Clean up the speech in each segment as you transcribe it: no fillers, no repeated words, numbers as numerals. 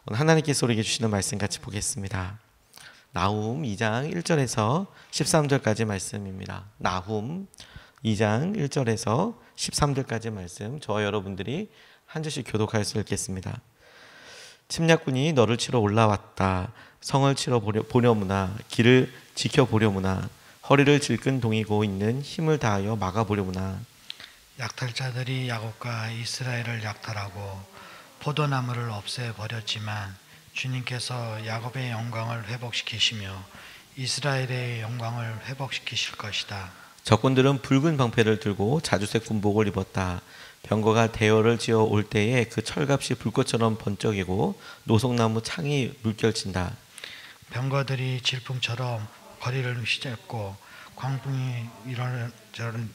오늘 하나님께서 우리에게 주시는 말씀 같이 보겠습니다. 나훔 2장 1절에서 13절까지 말씀입니다. 나훔 2장 1절에서 13절까지 말씀, 저와 여러분들이 한 절씩 교독하여서 읽겠습니다. 침략군이 너를 치러 올라왔다. 성을 치러 보려무나 길을 지켜보려무나 허리를 질끈 동이고 있는 힘을 다하여 막아보려무나. 약탈자들이 야곱과 이스라엘을 약탈하고 포도나무를 없애버렸지만 주님께서 야곱의 영광을 회복시키시며 이스라엘의 영광을 회복시키실 것이다. 적군들은 붉은 방패를 들고 자주색 군복을 입었다. 병거가 대열을 지어 올 때에 그 철갑이 불꽃처럼 번쩍이고 노송나무 창이 물결친다. 병거들이 질풍처럼 거리를 휘젓고 광풍이 이런저런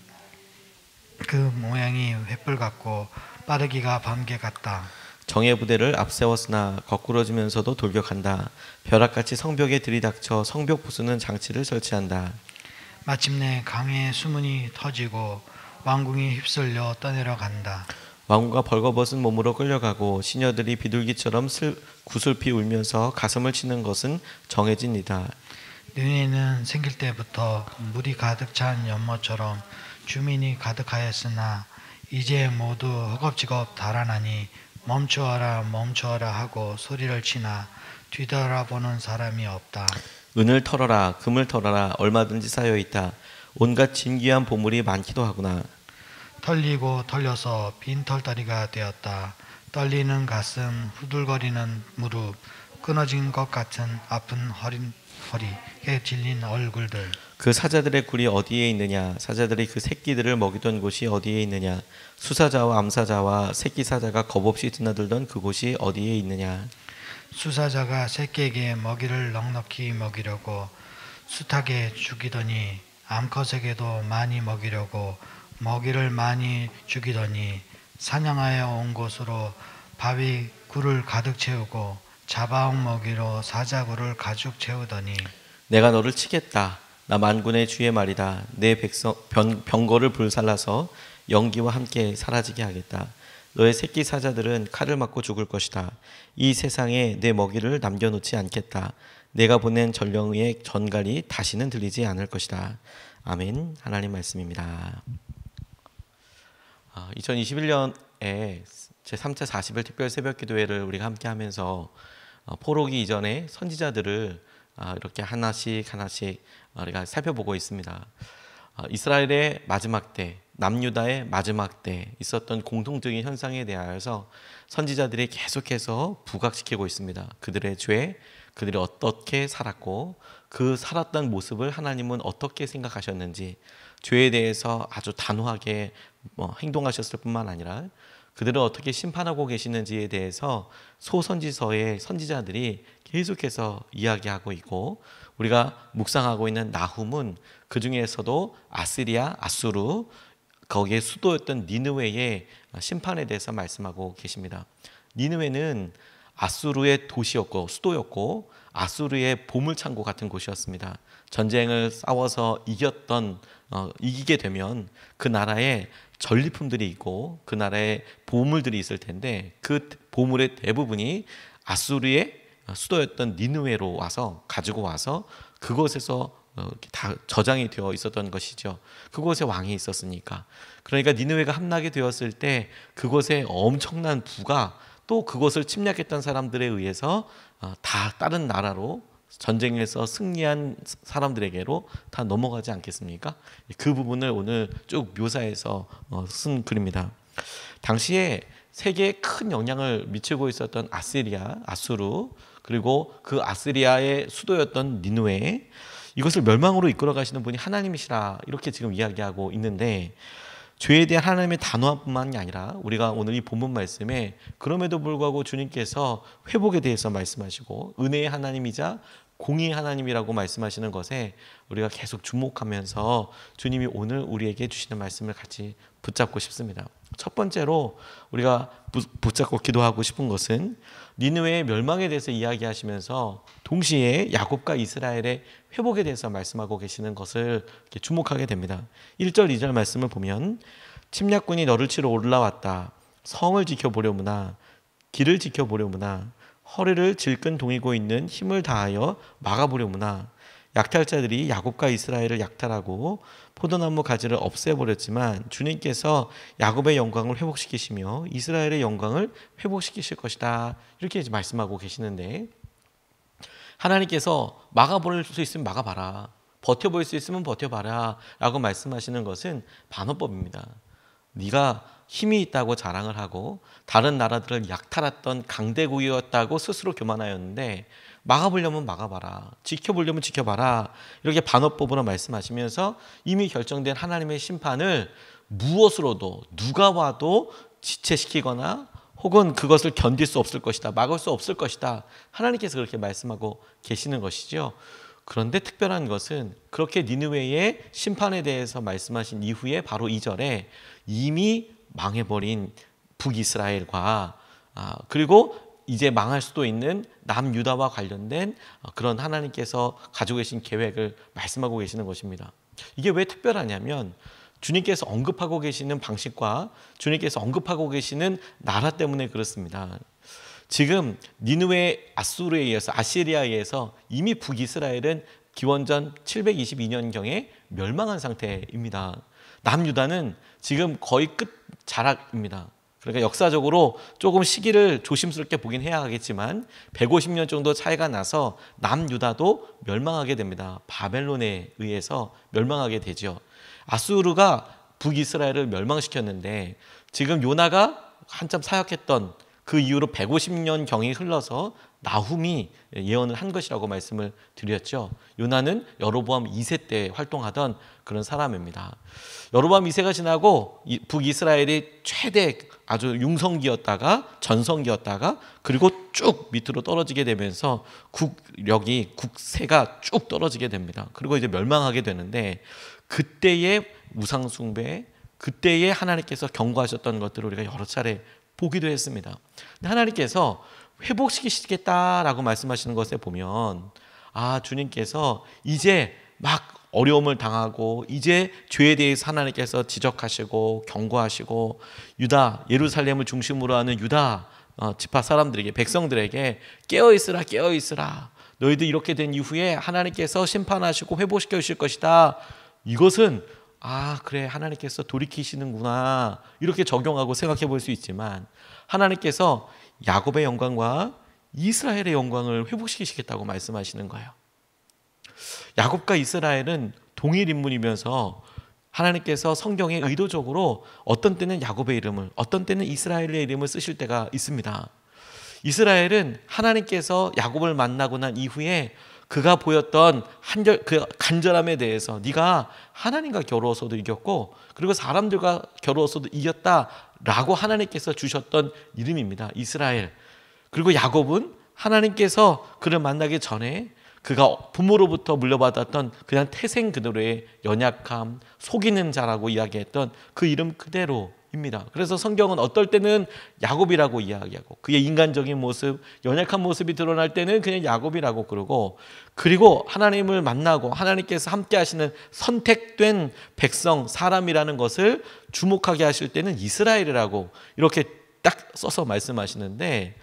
그 모양이 횃불 같고 빠르기가 번개 같다. 정예 부대를 앞세웠으나 거꾸러지면서도 돌격한다. 벼락같이 성벽에 들이닥쳐 성벽 부수는 장치를 설치한다. 마침내 강의 수문이 터지고 왕궁이 휩쓸려 떠내려간다. 왕후가 벌거벗은 몸으로 끌려가고 시녀들이 비둘기처럼 구슬피 울면서 가슴을 치는 것은 정해진이다. 니느웨는 생길 때부터 물이 가득 찬 연못처럼 주민이 가득하였으나 이제 모두 허겁지겁 달아나니 멈추어라 멈추어라 하고 소리를 치나 뒤돌아보는 사람이 없다. 은을 털어라 금을 털어라 얼마든지 쌓여있다. 온갖 진귀한 보물이 많기도 하구나. 털리고 털려서 빈 털다리가 되었다. 떨리는 가슴, 후들거리는 무릎, 끊어진 것 같은 아픈 허리에 질린 얼굴들. 그 사자들의 굴이 어디에 있느냐? 사자들이 그 새끼들을 먹이던 곳이 어디에 있느냐? 수사자와 암사자와 새끼 사자가 겁없이 드나들던 그곳이 어디에 있느냐? 수사자가 새끼에게 먹이를 넉넉히 먹이려고 숱하게 죽이더니 암컷에게도 많이 먹이려고 먹이를 많이 죽이더니 사냥하여 온 곳으로 바위 굴을 가득 채우고 잡아온 먹이로 사자굴을 가죽 채우더니 내가 너를 치겠다. 나 만군의 주의 말이다. 내 백성 병거를 불살라서 연기와 함께 사라지게 하겠다. 너의 새끼 사자들은 칼을 맞고 죽을 것이다. 이 세상에 내 먹이를 남겨놓지 않겠다. 내가 보낸 전령의 전갈이 다시는 들리지 않을 것이다. 아멘. 하나님 말씀입니다. 2021년에 제3차 40일 특별 새벽 기도회를 우리가 함께 하면서 포로기 이전에 선지자들을 이렇게 하나씩 우리가 살펴보고 있습니다. 이스라엘의 마지막 때, 남유다의 마지막 때 있었던 공통적인 현상에 대하여서 선지자들이 계속해서 부각시키고 있습니다. 그들의 죄, 그들이 어떻게 살았고 그 살았던 모습을 하나님은 어떻게 생각하셨는지, 죄에 대해서 아주 단호하게 행동하셨을 뿐만 아니라 그들을 어떻게 심판하고 계시는지에 대해서 소선지서의 선지자들이 계속해서 이야기하고 있고, 우리가 묵상하고 있는 나훔은 그 중에서도 아시리아, 아수르, 거기에 수도였던 니느웨의 심판에 대해서 말씀하고 계십니다. 니느웨는 아수르의 도시였고 수도였고 아수르의 보물창고 같은 곳이었습니다. 전쟁을 싸워서 이기게 되면 그 나라에 전리품들이 있고 그 나라에 보물들이 있을 텐데 그 보물의 대부분이 아수르의 수도였던 니느웨로 가지고 와서 그곳에서 다 저장이 되어 있었던 것이죠. 그곳에 왕이 있었으니까. 그러니까 니느웨가 함락이 되었을 때 그곳에 엄청난 부가 또 그곳을 침략했던 사람들에 의해서 다 다른 나라로 전쟁에서 승리한 사람들에게로 다 넘어가지 않겠습니까? 그 부분을 오늘 쭉 묘사해서 쓴 글입니다. 당시에 세계에 큰 영향을 미치고 있었던 아시리아, 아수르, 그리고 그 아시리아의 수도였던 니느웨, 이것을 멸망으로 이끌어 가시는 분이 하나님이시라 이렇게 지금 이야기하고 있는데, 죄에 대한 하나님의 단호함뿐만이 아니라 우리가 오늘 이 본문 말씀에 그럼에도 불구하고 주님께서 회복에 대해서 말씀하시고 은혜의 하나님이자 공의의 하나님이라고 말씀하시는 것에 우리가 계속 주목하면서 주님이 오늘 우리에게 주시는 말씀을 같이 붙잡고 싶습니다. 첫 번째로 우리가 붙잡고 기도하고 싶은 것은 니느웨의 멸망에 대해서 이야기하시면서 동시에 야곱과 이스라엘의 회복에 대해서 말씀하고 계시는 것을 이렇게 주목하게 됩니다. 1절 2절 말씀을 보면 침략군이 너를 치러 올라왔다. 성을 지켜보려무나 길을 지켜보려무나 허리를 질끈 동이고 있는 힘을 다하여 막아보려무나 약탈자들이 야곱과 이스라엘을 약탈하고 포도나무 가지를 없애버렸지만 주님께서 야곱의 영광을 회복시키시며 이스라엘의 영광을 회복시키실 것이다. 이렇게 이제 말씀하고 계시는데, 하나님께서 막아볼 수 있으면 막아봐라, 버텨볼 수 있으면 버텨봐라 라고 말씀하시는 것은 반어법입니다. 네가 힘이 있다고 자랑을 하고 다른 나라들을 약탈했던 강대국이었다고 스스로 교만하였는데 막아보려면 막아봐라, 지켜보려면 지켜봐라, 이렇게 반어법으로 말씀하시면서 이미 결정된 하나님의 심판을 무엇으로도 누가 와도 지체시키거나 혹은 그것을 견딜 수 없을 것이다, 막을 수 없을 것이다, 하나님께서 그렇게 말씀하고 계시는 것이죠. 그런데 특별한 것은 그렇게 니느웨의 심판에 대해서 말씀하신 이후에 바로 2절에 이미 망해버린 북이스라엘과 그리고 이제 망할 수도 있는 남유다와 관련된 그런 하나님께서 가지고 계신 계획을 말씀하고 계시는 것입니다. 이게 왜 특별하냐면 주님께서 언급하고 계시는 방식과 주님께서 언급하고 계시는 나라 때문에 그렇습니다. 지금 니느웨 아수르에 의해서, 아시리아에 의해서 이미 북이스라엘은 기원전 722년경에 멸망한 상태입니다. 남유다는 지금 거의 끝자락입니다. 그러니까 역사적으로 조금 시기를 조심스럽게 보긴 해야 하겠지만 150년 정도 차이가 나서 남유다도 멸망하게 됩니다. 바벨론에 의해서 멸망하게 되죠. 아수르가 북이스라엘을 멸망시켰는데 지금 요나가 한참 사역했던 그 이후로 150년 경이 흘러서 나훔이 예언을 한 것이라고 말씀을 드렸죠. 요나는 여로보암 2세 때 활동하던 그런 사람입니다. 여로보암 2세가 지나고 북이스라엘이 최대 아주 융성기였다가 전성기였다가 그리고 쭉 밑으로 떨어지게 되면서 국세가 쭉 떨어지게 됩니다. 그리고 이제 멸망하게 되는데 그때의 우상숭배, 그때에 하나님께서 경고하셨던 것들을 우리가 여러 차례 보기도 했습니다. 근데 하나님께서 회복시키시겠다라고 말씀하시는 것에 보면 주님께서 이제 막 어려움을 당하고 이제 죄에 대해서 하나님께서 지적하시고 경고하시고 유다, 예루살렘을 중심으로 하는 유다 지파 사람들에게, 백성들에게 깨어있으라, 깨어있으라, 너희들 이렇게 된 이후에 하나님께서 심판하시고 회복시켜 주실 것이다. 이것은 그래, 하나님께서 돌이키시는구나, 이렇게 적용하고 생각해 볼 수 있지만 하나님께서 야곱의 영광과 이스라엘의 영광을 회복시키시겠다고 말씀하시는 거예요. 야곱과 이스라엘은 동일 인물이면서 하나님께서 성경에 의도적으로 어떤 때는 야곱의 이름을, 어떤 때는 이스라엘의 이름을 쓰실 때가 있습니다. 이스라엘은 하나님께서 야곱을 만나고 난 이후에 그가 보였던 그 간절함에 대해서 네가 하나님과 겨루어서도 이겼고 그리고 사람들과 겨루어서도 이겼다라고 하나님께서 주셨던 이름입니다. 이스라엘. 그리고 야곱은 하나님께서 그를 만나기 전에 그가 부모로부터 물려받았던 그냥 태생 그대로의 연약함, 속이는 자라고 이야기했던 그 이름 그대로입니다. 그래서 성경은 어떨 때는 야곱이라고 이야기하고 그의 인간적인 모습, 연약한 모습이 드러날 때는 그냥 야곱이라고 그러고, 그리고 하나님을 만나고 하나님께서 함께 하시는 선택된 백성, 사람이라는 것을 주목하게 하실 때는 이스라엘이라고 이렇게 딱 써서 말씀하시는데,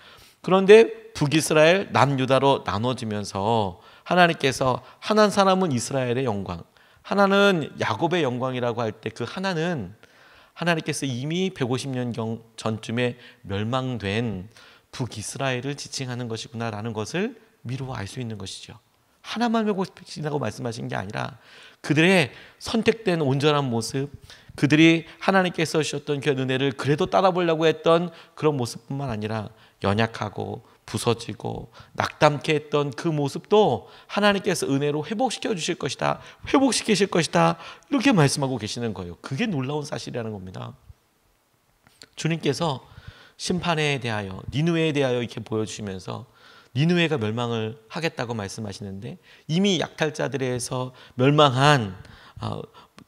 그런데 북이스라엘, 남유다로 나눠지면서 하나님께서 하나는 사람은 이스라엘의 영광, 하나는 야곱의 영광이라고 할 때 그 하나는 하나님께서 이미 150년 전쯤에 멸망된 북이스라엘을 지칭하는 것이구나라는 것을 미루어 알 수 있는 것이죠. 하나만 회복시킨다고 말씀하신 게 아니라 그들의 선택된 온전한 모습, 그들이 하나님께서 주셨던 그 은혜를 그래도 따라보려고 했던 그런 모습뿐만 아니라 연약하고 부서지고 낙담케 했던 그 모습도 하나님께서 은혜로 회복시켜 주실 것이다, 회복시키실 것이다, 이렇게 말씀하고 계시는 거예요. 그게 놀라운 사실이라는 겁니다. 주님께서 심판에 대하여, 니느웨에 대하여 이렇게 보여주시면서 니느웨가 멸망을 하겠다고 말씀하시는데 이미 약탈자들에서 멸망한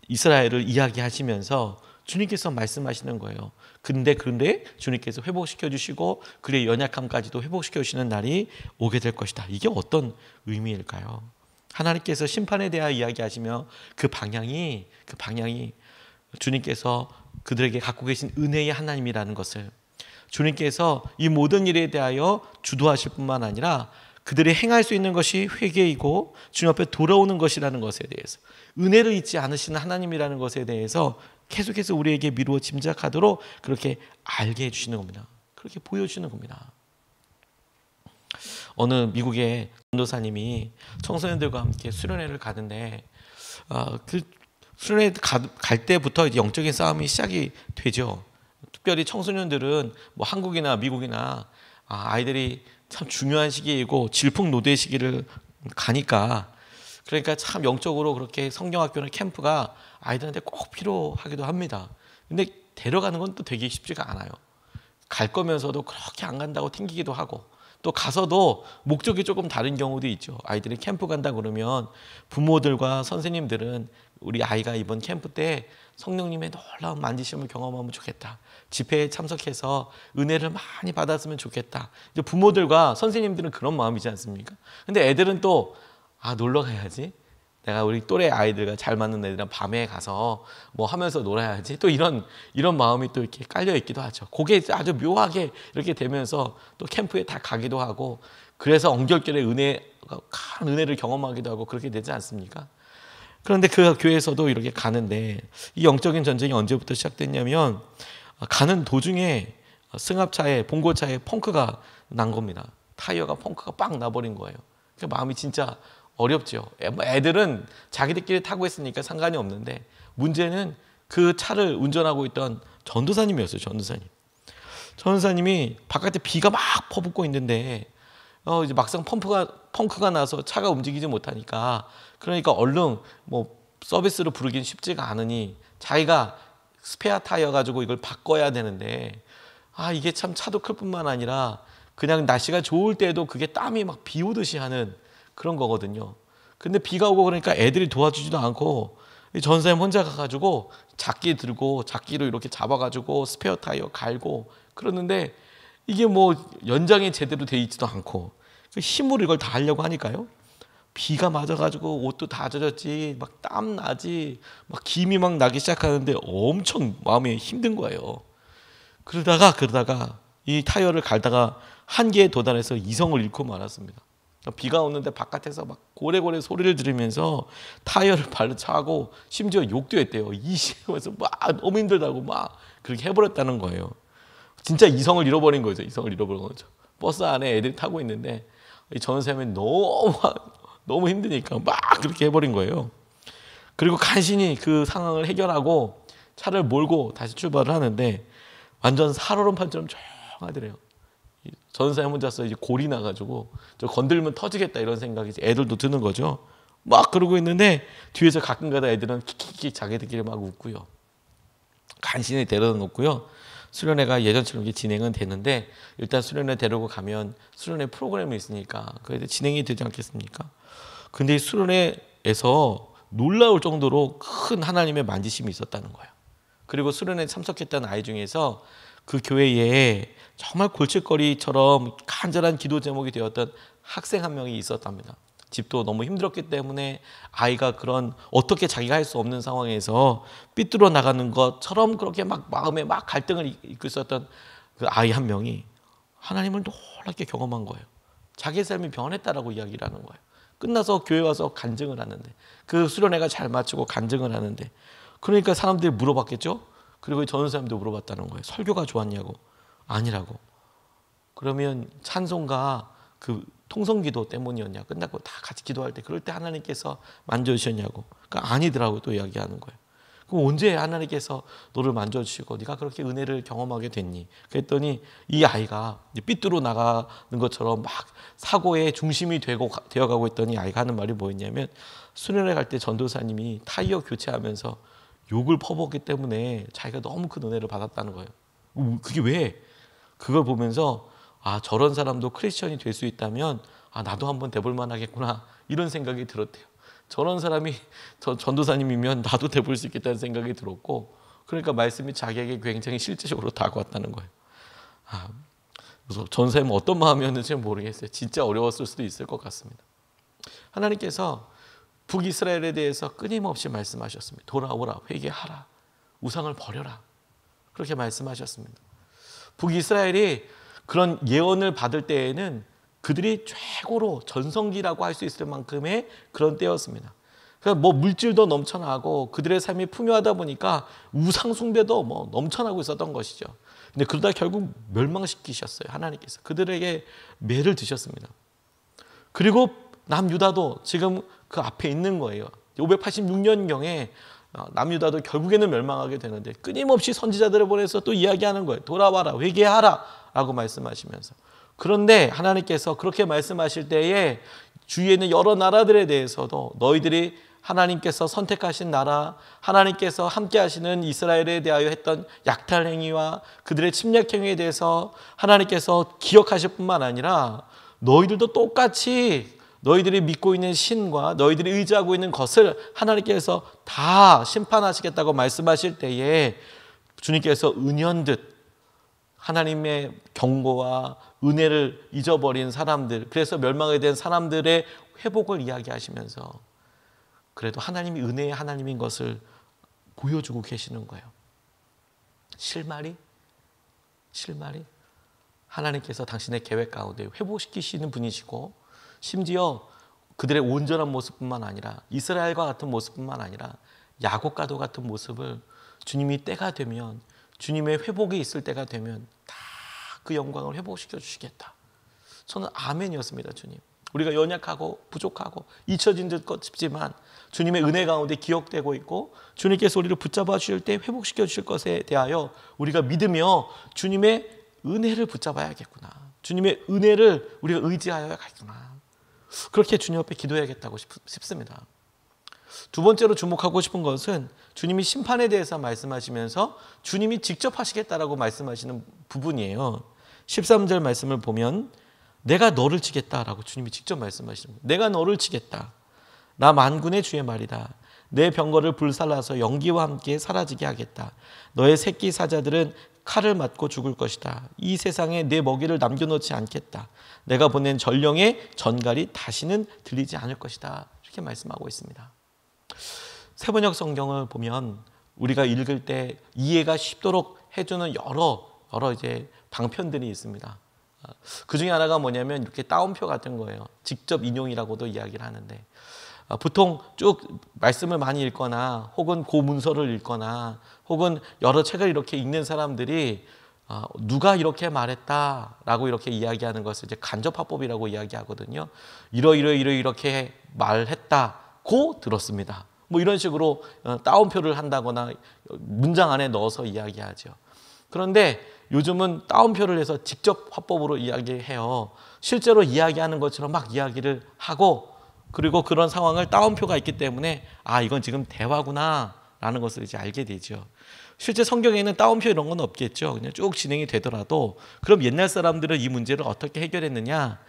이스라엘을 이야기하시면서 주님께서 말씀하시는 거예요. 근데 주님께서 회복시켜 주시고 그의 연약함까지도 회복시켜 주시는 날이 오게 될 것이다. 이게 어떤 의미일까요? 하나님께서 심판에 대하여 이야기하시며 그 방향이 주님께서 그들에게 갖고 계신 은혜의 하나님이라는 것을, 주님께서 이 모든 일에 대하여 주도하실 뿐만 아니라 그들이 행할 수 있는 것이 회개이고 주님 앞에 돌아오는 것이라는 것에 대해서, 은혜를 잊지 않으시는 하나님이라는 것에 대해서 계속해서 우리에게 미루어 짐작하도록 그렇게 알게 해주시는 겁니다. 그렇게 보여주시는 겁니다. 어느 미국의 전도사님이 청소년들과 함께 수련회를 가는데 그 수련회 갈 때부터 이제 영적인 싸움이 시작이 되죠. 특별히 청소년들은 뭐 한국이나 미국이나 아이들이 참 중요한 시기이고 질풍노도의 시기를 가니까, 그러니까 참 영적으로 그렇게 성경학교나 캠프가 아이들한테 꼭 필요하기도 합니다. 근데 데려가는 건 또 되게 쉽지가 않아요. 갈 거면서도 그렇게 안 간다고 튕기기도 하고, 또 가서도 목적이 조금 다른 경우도 있죠. 아이들이 캠프 간다 그러면 부모들과 선생님들은 우리 아이가 이번 캠프 때 성령님의 놀라운 만지심을 경험하면 좋겠다, 집회에 참석해서 은혜를 많이 받았으면 좋겠다, 이제 부모들과 선생님들은 그런 마음이지 않습니까? 근데 애들은 또 놀러 가야지, 내가 우리 또래 아이들과 잘 맞는 애들이랑 밤에 가서 뭐 하면서 놀아야지, 또 이런 마음이 또 이렇게 깔려 있기도 하죠. 그게 아주 묘하게 이렇게 되면서 또 캠프에 다 가기도 하고, 그래서 엉결결에 큰 은혜를 경험하기도 하고 그렇게 되지 않습니까? 그런데 그 교회에서도 이렇게 가는데, 이 영적인 전쟁이 언제부터 시작됐냐면 가는 도중에 승합차에 봉고차에 펑크가 난 겁니다. 타이어가 펑크가 빵 나버린 거예요. 그러니까 마음이 진짜 어렵죠. 애들은 자기들끼리 타고 있으니까 상관이 없는데, 문제는 그 차를 운전하고 있던 전도사님이었어요. 전도사님이 바깥에 비가 막 퍼붓고 있는데 이제 막상 펑크가 나서 차가 움직이지 못하니까, 그러니까 얼른 뭐 서비스를 부르긴 쉽지가 않으니 자기가 스페어 타이어 가지고 이걸 바꿔야 되는데, 이게 참 차도 클 뿐만 아니라 그냥 날씨가 좋을 때도 그게 땀이 막 비 오듯이 하는 그런 거거든요. 근데 비가 오고 그러니까 애들이 도와주지도 않고 전사님 혼자 가가지고 작기 들고 작기로 이렇게 잡아가지고 스페어 타이어 갈고 그러는데, 이게 뭐 연장이 제대로 돼 있지도 않고 힘으로 이걸 다 하려고 하니까요, 비가 맞아가지고 옷도 다 젖었지, 막 땀 나지, 막 김이 막 나기 시작하는데 엄청 마음이 힘든 거예요. 그러다가 이 타이어를 갈다가 한계에 도달해서 이성을 잃고 말았습니다. 비가 오는데 바깥에서 막 고래고래 소리를 들으면서 타이어를 발로 차고 심지어 욕도 했대요. 이시면서 막 너무 힘들다고 막 그렇게 해버렸다는 거예요. 진짜 이성을 잃어버린 거죠. 버스 안에 애들이 타고 있는데 이 전사님이 너무 힘드니까 막 그렇게 해버린 거예요. 그리고 간신히 그 상황을 해결하고 차를 몰고 다시 출발을 하는데 완전 살얼음판처럼 조용하더래요. 전사님 혼자서 이제 골이 나가지고 저 건들면 터지겠다 이런 생각이 애들도 드는 거죠. 막 그러고 있는데 뒤에서 가끔가다 애들은 킥킥킥 자기들끼리 막 웃고요. 간신히 데려다 놓고요. 수련회가 예전처럼 진행은 되는데, 일단 수련회 데리고 가면 수련회 프로그램이 있으니까 그게 진행이 되지 않겠습니까? 근데 이 수련회에서 놀라울 정도로 큰 하나님의 만지심이 있었다는 거예요. 그리고 수련회에 참석했던 아이 중에서 그 교회에 정말 골칫거리처럼 간절한 기도 제목이 되었던 학생 한 명이 있었답니다. 집도 너무 힘들었기 때문에 아이가 그런 어떻게 자기가 할 수 없는 상황에서 삐뚤어 나가는 것처럼 그렇게 막 마음에 막 갈등을 이끌 있었던 그 아이 한 명이 하나님을 놀랍게 경험한 거예요. 자기의 삶이 변했다라고 이야기를 하는 거예요. 끝나서 교회 와서 간증을 하는데, 그 수련회가 잘 마치고 간증을 하는데, 그러니까 사람들이 물어봤겠죠. 그리고 전도사님도 물어봤다는 거예요. 설교가 좋았냐고. 아니라고. 그러면 찬송가 그 통성기도 때문이었냐, 끝나고 다 같이 기도할 때 그럴 때 하나님께서 만져주셨냐고. 그러니까 아니더라고 또 이야기하는 거예요. 그럼 언제 하나님께서 너를 만져주시고 네가 그렇게 은혜를 경험하게 됐니? 그랬더니 이 아이가 삐뚤어 나가는 것처럼 막 사고의 중심이 되어가고 있더니 아이가 하는 말이 뭐였냐면, 수련회 갈 때 전도사님이 타이어 교체하면서 욕을 퍼붓기 때문에 자기가 너무 큰 은혜를 받았다는 거예요. 그게 왜? 그걸 보면서 저런 사람도 크리스천이 될 수 있다면 나도 한번 돼볼 만하겠구나 이런 생각이 들었대요. 저런 사람이 전도사님이면 나도 돼볼 수 있겠다는 생각이 들었고, 그러니까 말씀이 자기에게 굉장히 실제적으로 다가왔다는 거예요. 그래서 전사님은 어떤 마음이었는지 모르겠어요. 진짜 어려웠을 수도 있을 것 같습니다. 하나님께서 북이스라엘에 대해서 끊임없이 말씀하셨습니다. 돌아오라, 회개하라, 우상을 버려라, 그렇게 말씀하셨습니다. 북이스라엘이 그런 예언을 받을 때에는 그들이 최고로 전성기라고 할 수 있을 만큼의 그런 때였습니다. 그러니까 뭐 물질도 넘쳐나고 그들의 삶이 풍요하다 보니까 우상 숭배도 뭐 넘쳐나고 있었던 것이죠. 근데 그러다 결국 멸망시키셨어요. 하나님께서 그들에게 매를 드셨습니다. 그리고 남유다도 지금 그 앞에 있는 거예요. 586년경에 남유다도 결국에는 멸망하게 되는데 끊임없이 선지자들을 보내서 또 이야기하는 거예요. 돌아와라, 회개하라 라고 말씀하시면서. 그런데 하나님께서 그렇게 말씀하실 때에 주위에 있는 여러 나라들에 대해서도 너희들이 하나님께서 선택하신 나라, 하나님께서 함께 하시는 이스라엘에 대하여 했던 약탈 행위와 그들의 침략 행위에 대해서 하나님께서 기억하실 뿐만 아니라 너희들도 똑같이 너희들이 믿고 있는 신과 너희들이 의지하고 있는 것을 하나님께서 다 심판하시겠다고 말씀하실 때에 주님께서 은연듯 하나님의 경고와 은혜를 잊어버린 사람들, 그래서 멸망하게 된 사람들의 회복을 이야기하시면서 그래도 하나님이 은혜의 하나님인 것을 보여주고 계시는 거예요. 실마리 하나님께서 당신의 계획 가운데 회복시키시는 분이시고 심지어 그들의 온전한 모습뿐만 아니라 이스라엘과 같은 모습뿐만 아니라 야곱과도 같은 모습을 주님이 때가 되면 주님의 회복이 있을 때가 되면 다 그 영광을 회복시켜 주시겠다. 저는 아멘이었습니다. 주님. 우리가 연약하고 부족하고 잊혀진 듯 싶지만 주님의 은혜 가운데 기억되고 있고 주님께서 우리를 붙잡아 주실 때 회복시켜 주실 것에 대하여 우리가 믿으며 주님의 은혜를 붙잡아야겠구나. 주님의 은혜를 우리가 의지하여야겠구나. 그렇게 주님 앞에 기도해야겠다고 싶습니다. 두 번째로 주목하고 싶은 것은 주님이 심판에 대해서 말씀하시면서 주님이 직접 하시겠다라고 말씀하시는 부분이에요. 13절 말씀을 보면 내가 너를 치겠다라고 주님이 직접 말씀하시는 거예요. 내가 너를 치겠다. 나 만군의 주의 말이다. 내 병거를 불살라서 연기와 함께 사라지게 하겠다. 너의 새끼 사자들은 칼을 맞고 죽을 것이다. 이 세상에 내 먹이를 남겨놓지 않겠다. 내가 보낸 전령의 전갈이 다시는 들리지 않을 것이다. 이렇게 말씀하고 있습니다. 세번역 성경을 보면 우리가 읽을 때 이해가 쉽도록 해주는 여러 이제 방편들이 있습니다. 그 중에 하나가 뭐냐면 이렇게 따옴표 같은 거예요. 직접 인용이라고도 이야기를 하는데 보통 쭉 말씀을 많이 읽거나 혹은 고문서를 읽거나 혹은 여러 책을 이렇게 읽는 사람들이 누가 이렇게 말했다라고 이렇게 이야기하는 것을 이제 간접화법이라고 이야기하거든요. 이렇게 말했다고 들었습니다. 뭐 이런 식으로 따옴표를 한다거나 문장 안에 넣어서 이야기하죠. 그런데 요즘은 따옴표를 해서 직접 화법으로 이야기해요. 실제로 이야기하는 것처럼 막 이야기를 하고 그리고 그런 상황을 따옴표가 있기 때문에 이건 지금 대화구나 라는 것을 이제 알게 되죠. 실제 성경에는 따옴표 이런 건 없겠죠. 그냥 쭉 진행이 되더라도 그럼 옛날 사람들은 이 문제를 어떻게 해결했느냐?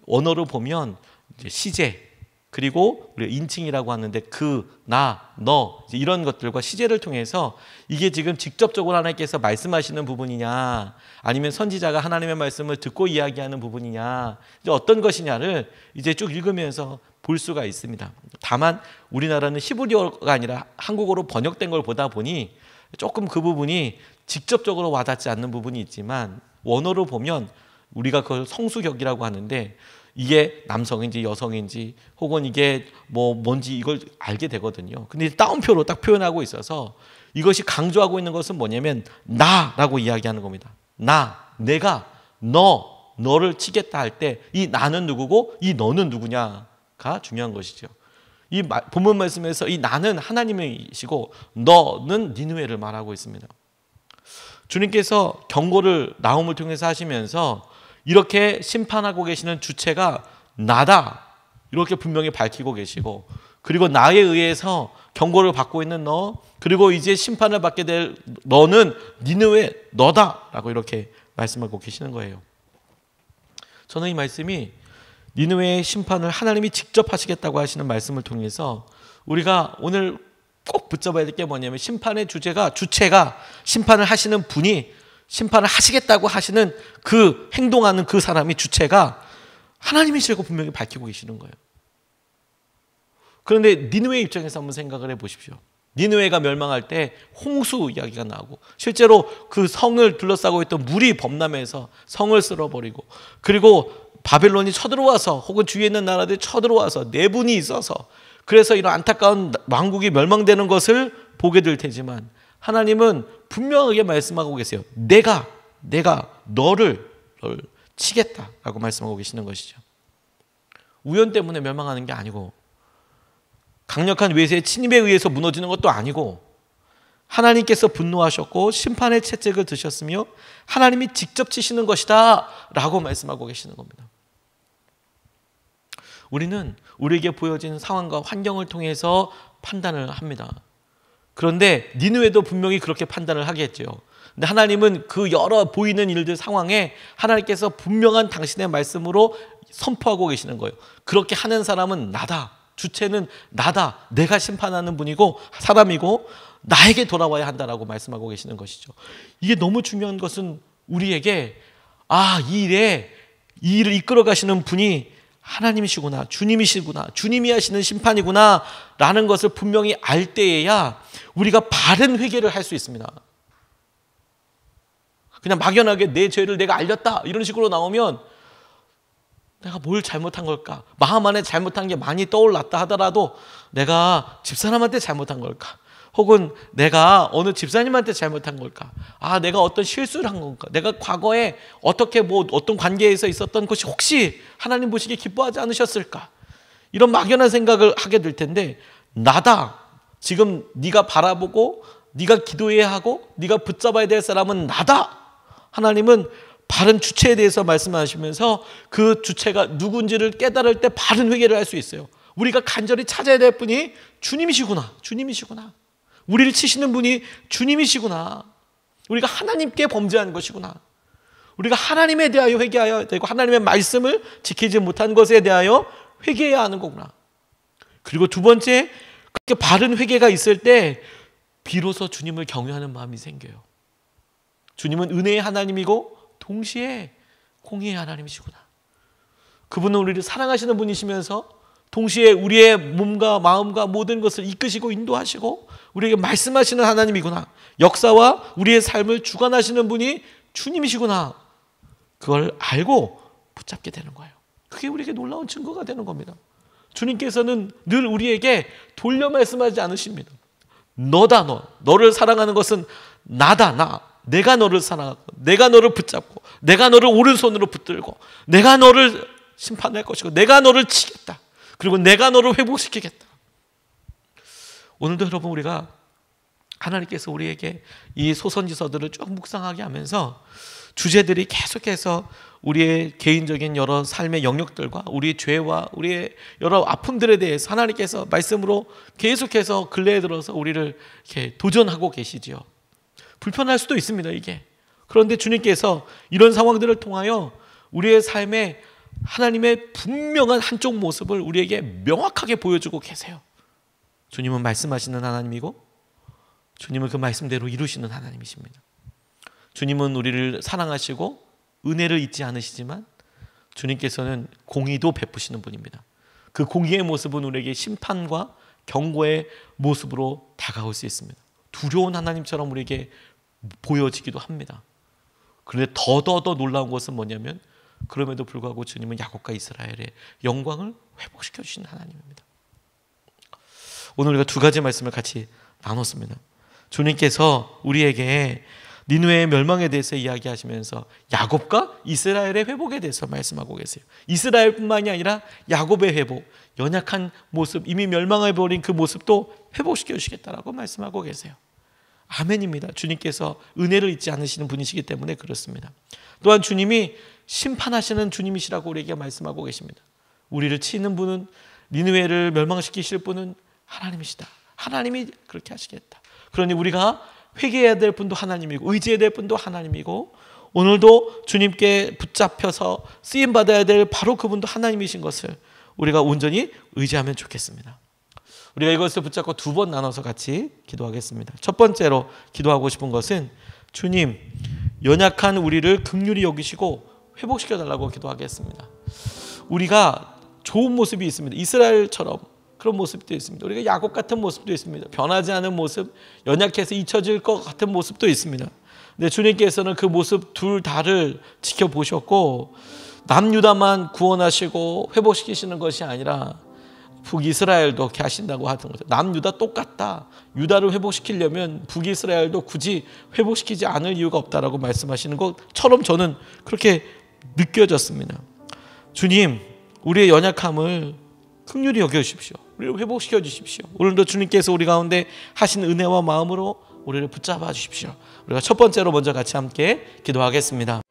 언어로 보면 이제 시제 그리고 우리가 인칭이라고 하는데 그, 나, 너 이런 것들과 시제를 통해서 이게 지금 직접적으로 하나님께서 말씀하시는 부분이냐 아니면 선지자가 하나님의 말씀을 듣고 이야기하는 부분이냐 이제 어떤 것이냐를 이제 쭉 읽으면서 볼 수가 있습니다. 다만 우리나라는 히브리어가 아니라 한국어로 번역된 걸 보다 보니 조금 그 부분이 직접적으로 와닿지 않는 부분이 있지만 원어로 보면 우리가 그걸 성수격이라고 하는데 이게 남성인지 여성인지 혹은 이게 뭔지 이걸 알게 되거든요. 근데 따옴표로 딱 표현하고 있어서 이것이 강조하고 있는 것은 뭐냐면 나라고 이야기하는 겁니다. 내가 너를 치겠다 할 때 이 나는 누구고 이 너는 누구냐가 중요한 것이죠. 이 본문 말씀에서 이 나는 하나님이시고 너는 니느웨를 말하고 있습니다. 주님께서 경고를 나움을 통해서 하시면서 이렇게 심판하고 계시는 주체가 나다 이렇게 분명히 밝히고 계시고 그리고 나에 의해서 경고를 받고 있는 너 그리고 이제 심판을 받게 될 너는 니느웨 너다라고 이렇게 말씀하고 계시는 거예요. 저는 이 말씀이 니느웨의 심판을 하나님이 직접 하시겠다고 하시는 말씀을 통해서 우리가 오늘 꼭 붙잡아야 될 게 뭐냐면 심판의 주체가 심판을 하시는 분이 심판을 하시겠다고 하시는 그 행동하는 그 사람이 주체가 하나님이시라고 분명히 밝히고 계시는 거예요. 그런데 니느웨의 입장에서 한번 생각을 해보십시오. 니느웨가 멸망할 때 홍수 이야기가 나오고 실제로 그 성을 둘러싸고 있던 물이 범람해서 성을 쓸어버리고 그리고 바벨론이 쳐들어와서 혹은 주위에 있는 나라들이 쳐들어와서 내분이 있어서 그래서 이런 안타까운 왕국이 멸망되는 것을 보게 될 테지만 하나님은 분명하게 말씀하고 계세요. 내가 너를 치겠다라고 말씀하고 계시는 것이죠. 우연 때문에 멸망하는 게 아니고 강력한 외세의 침입에 의해서 무너지는 것도 아니고 하나님께서 분노하셨고 심판의 채찍을 드셨으며 하나님이 직접 치시는 것이다 라고 말씀하고 계시는 겁니다. 우리는 우리에게 보여진 상황과 환경을 통해서 판단을 합니다. 그런데 니느웨도 분명히 그렇게 판단을 하겠죠. 근데 하나님은 그 여러 보이는 일들 상황에 하나님께서 분명한 당신의 말씀으로 선포하고 계시는 거예요. 그렇게 하는 사람은 나다. 주체는 나다. 내가 심판하는 분이고 사람이고 나에게 돌아와야 한다라고 말씀하고 계시는 것이죠. 이게 너무 중요한 것은 우리에게 이 일을 이끌어 가시는 분이 하나님이시구나, 주님이시구나, 주님이 하시는 심판이구나 라는 것을 분명히 알 때에야 우리가 바른 회개를 할 수 있습니다. 그냥 막연하게 내 죄를 내가 알렸다 이런 식으로 나오면 내가 뭘 잘못한 걸까? 마음 안에 잘못한 게 많이 떠올랐다 하더라도 내가 집사람한테 잘못한 걸까? 혹은 내가 어느 집사님한테 잘못한 걸까? 내가 어떤 실수를 한 건가? 내가 과거에 어떻게 어떤 관계에서 있었던 것이 혹시 하나님 보시기에 기뻐하지 않으셨을까? 이런 막연한 생각을 하게 될 텐데 나다. 지금 네가 바라보고 네가 기도해야 하고 네가 붙잡아야 될 사람은 나다. 하나님은 바른 주체에 대해서 말씀하시면서 그 주체가 누군지를 깨달을 때 바른 회개를 할 수 있어요. 우리가 간절히 찾아야 될 분이 주님이시구나. 우리를 치시는 분이 주님이시구나. 우리가 하나님께 범죄한 것이구나. 우리가 하나님에 대하여 회개해야 되고 하나님의 말씀을 지키지 못한 것에 대하여 회개해야 하는 거구나. 그리고 두 번째, 그렇게 바른 회개가 있을 때 비로소 주님을 경외하는 마음이 생겨요. 주님은 은혜의 하나님이고 동시에 공의의 하나님이시구나. 그분은 우리를 사랑하시는 분이시면서 동시에 우리의 몸과 마음과 모든 것을 이끄시고 인도하시고 우리에게 말씀하시는 하나님이구나. 역사와 우리의 삶을 주관하시는 분이 주님이시구나. 그걸 알고 붙잡게 되는 거예요. 그게 우리에게 놀라운 증거가 되는 겁니다. 주님께서는 늘 우리에게 돌려 말씀하지 않으십니다. 너다. 너를 사랑하는 것은 나다. 내가 너를 사랑하고 내가 너를 붙잡고 내가 너를 오른손으로 붙들고 내가 너를 심판할 것이고 내가 너를 치겠다. 그리고 내가 너를 회복시키겠다. 오늘도 여러분 우리가 하나님께서 우리에게 이 소선지서들을 쭉 묵상하게 하면서 주제들이 계속해서 우리의 개인적인 여러 삶의 영역들과 우리의 죄와 우리의 여러 아픔들에 대해서 하나님께서 말씀으로 계속해서 근래에 들어서 우리를 이렇게 도전하고 계시지요. 불편할 수도 있습니다, 이게. 그런데 주님께서 이런 상황들을 통하여 우리의 삶에 하나님의 분명한 한쪽 모습을 우리에게 명확하게 보여주고 계세요. 주님은 말씀하시는 하나님이고 주님은 그 말씀대로 이루시는 하나님이십니다. 주님은 우리를 사랑하시고 은혜를 잊지 않으시지만 주님께서는 공의도 베푸시는 분입니다. 그 공의의 모습은 우리에게 심판과 경고의 모습으로 다가올 수 있습니다. 두려운 하나님처럼 우리에게 보여지기도 합니다. 그런데 더 놀라운 것은 뭐냐면 그럼에도 불구하고 주님은 야곱과 이스라엘의 영광을 회복시켜 주시는 하나님입니다. 오늘 우리가 두 가지 말씀을 같이 나눴습니다. 주님께서 우리에게 니느웨의 멸망에 대해서 이야기하시면서 야곱과 이스라엘의 회복에 대해서 말씀하고 계세요. 이스라엘뿐만이 아니라 야곱의 회복, 연약한 모습, 이미 멸망해버린 그 모습도 회복시켜 주시겠다라고 말씀하고 계세요. 아멘입니다. 주님께서 은혜를 잊지 않으시는 분이시기 때문에 그렇습니다. 또한 주님이 심판하시는 주님이시라고 우리에게 말씀하고 계십니다. 우리를 치는 분은, 니느웨를 멸망시키실 분은 하나님이시다. 하나님이 그렇게 하시겠다. 그러니 우리가 회개해야 될 분도 하나님이고 의지해야 될 분도 하나님이고 오늘도 주님께 붙잡혀서 쓰임받아야 될 바로 그분도 하나님이신 것을 우리가 온전히 의지하면 좋겠습니다. 우리가 이것을 붙잡고 두 번 나눠서 같이 기도하겠습니다. 첫 번째로 기도하고 싶은 것은 주님, 연약한 우리를 긍휼히 여기시고 회복시켜달라고 기도하겠습니다. 우리가 좋은 모습이 있습니다. 이스라엘처럼 그런 모습도 있습니다. 우리가 야곱 같은 모습도 있습니다. 변하지 않은 모습, 연약해서 잊혀질 것 같은 모습도 있습니다. 근데 주님께서는 그 모습 둘 다를 지켜보셨고 남유다만 구원하시고 회복시키시는 것이 아니라 북이스라엘도 그렇게 하신다고 하던 거죠. 남유다 똑같다. 유다를 회복시키려면 북이스라엘도 굳이 회복시키지 않을 이유가 없다라고 말씀하시는 것처럼 저는 그렇게 느껴졌습니다. 주님, 우리의 연약함을 긍휼히 여겨주십시오. 우리를 회복시켜 주십시오. 오늘도 주님께서 우리 가운데 하신 은혜와 마음으로 우리를 붙잡아 주십시오. 우리가 첫 번째로 먼저 같이 함께 기도하겠습니다.